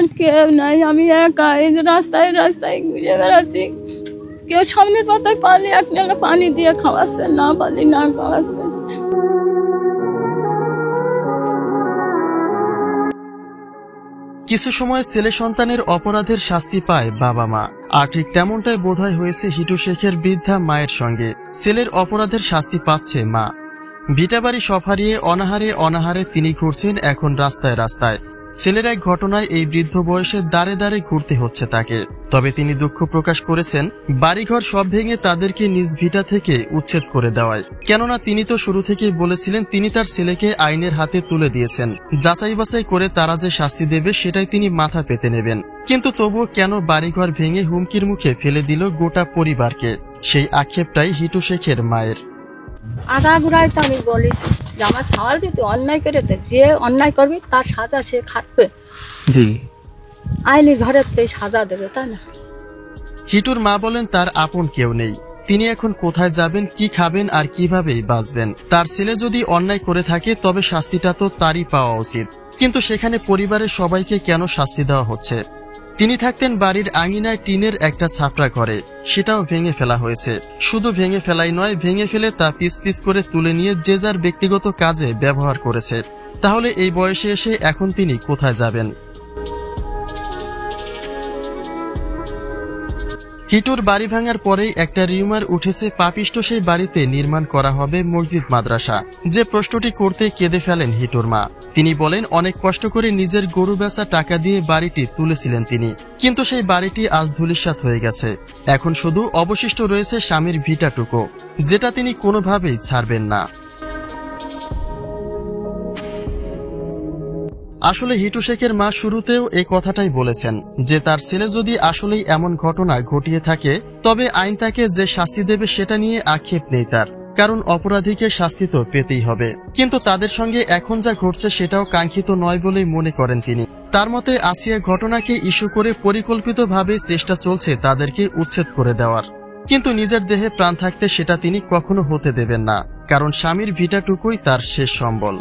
আমার কেউ নাই, আমি একা এই যে রাস্তায় রাস্তায় ঘুরে বেড়াচ্ছি। কেউ সামনের পাতায় পালি এক নালা পানি দিয়ে খাওয়াচ্ছে, না পালি না খাওয়াচ্ছে। কিছু সময় ছেলে সন্তানের অপরাধের শাস্তি পায় বাবা মা, আর ঠিক তেমনটাই বোধহয় হয়েছে হিটু শেখের বৃদ্ধা মায়ের সঙ্গে। ছেলের অপরাধের শাস্তি পাচ্ছে মা। ভিটাবাড়ি সব হারিয়ে অনাহারে অনাহারে তিনি ঘুরছেন এখন রাস্তায় রাস্তায়। ছেলের এক ঘটনায় এই বৃদ্ধ বয়সে দাঁড়ে দাঁড়ে ঘুরতে হচ্ছে তাকে। তবে তিনি দুঃখ প্রকাশ করেছেন বাড়িঘর সব ভেঙে তাদেরকে নিজ ভিটা থেকে উচ্ছেদ করে দেওয়ায়। কেননা তিনি তো শুরু থেকেই বলেছিলেন তিনি তার ছেলেকে আইনের হাতে তুলে দিয়েছেন, যাচাই বাছাই করে তারা যে শাস্তি দেবে সেটাই তিনি মাথা পেতে নেবেন। কিন্তু তবুও কেন বাড়িঘর ভেঙে হুমকির মুখে ফেলে দিল গোটা পরিবারকে, সেই আক্ষেপটাই হিটু শেখের মায়ের। আগাগোড়াই তো আমি বলেছি যে আমার সওয়াল যদি অন্যায় করে যে অন্যায় করবে তার সাজা সে খাটবে, জি আইনি ঘরের তো সাজা দেবে, তাই না? হিটুর মা বলেন তার আপন কেউ নেই, তিনি এখন কোথায় যাবেন, কি খাবেন আর কিভাবেই বাঁচবেন। তার ছেলে যদি অন্যায় করে থাকে তবে শাস্তিটা তো তারই পাওয়া উচিত, কিন্তু সেখানে পরিবারের সবাইকে কেন শাস্তি দেওয়া হচ্ছে? তিনি থাকতেন বাড়ির আঙিনায় টিনের একটা ছাপড়া ঘরে, সেটাও ভেঙে ফেলা হয়েছে। শুধু ভেঙে ফেলাই নয়, ভেঙে ফেলে তা পিস পিস করে তুলে নিয়ে যে যার ব্যক্তিগত কাজে ব্যবহার করেছে। তাহলে এই বয়সে এসে এখন তিনি কোথায় যাবেন? হিটুর বাড়ি ভাঙার পরেই একটা রিউমার উঠেছে পাপিষ্ট সেই বাড়িতে নির্মাণ করা হবে মসজিদ মাদ্রাসা। যে প্রশ্নটি করতে কেঁদে ফেলেন হিটুর মা। তিনি বলেন অনেক কষ্ট করে নিজের গরু বেচা টাকা দিয়ে বাড়িটি তুলেছিলেন তিনি, কিন্তু সেই বাড়িটি আজ ধূলিসাৎ হয়ে গেছে। এখন শুধু অবশিষ্ট রয়েছে স্বামীর ভিটাটুকু, যেটা তিনি কোনোভাবেই ছাড়বেন না। আসলে হিটু শেখের মা শুরুতেও এই কথাটাই বলেছেন যে তার ছেলে যদি আসলেই এমন ঘটনা ঘটিয়ে থাকে তবে আইন তাকে যে শাস্তি দেবে সেটা নিয়ে আক্ষেপ নেই তার, কারণ অপরাধীকে শাস্তি তো পেতেই হবে। কিন্তু তাদের সঙ্গে এখন যা ঘটছে সেটাও কাঙ্ক্ষিত নয় বলেই মনে করেন তিনি। তার মতে আসিয়া ঘটনাকে ইস্যু করে পরিকল্পিতভাবে চেষ্টা চলছে তাদেরকে উচ্ছেদ করে দেওয়ার, কিন্তু নিজের দেহে প্রাণ থাকতে সেটা তিনি কখনো হতে দেবেন না, কারণ স্বামীর ভিটাটুকুই তার শেষ সম্বল।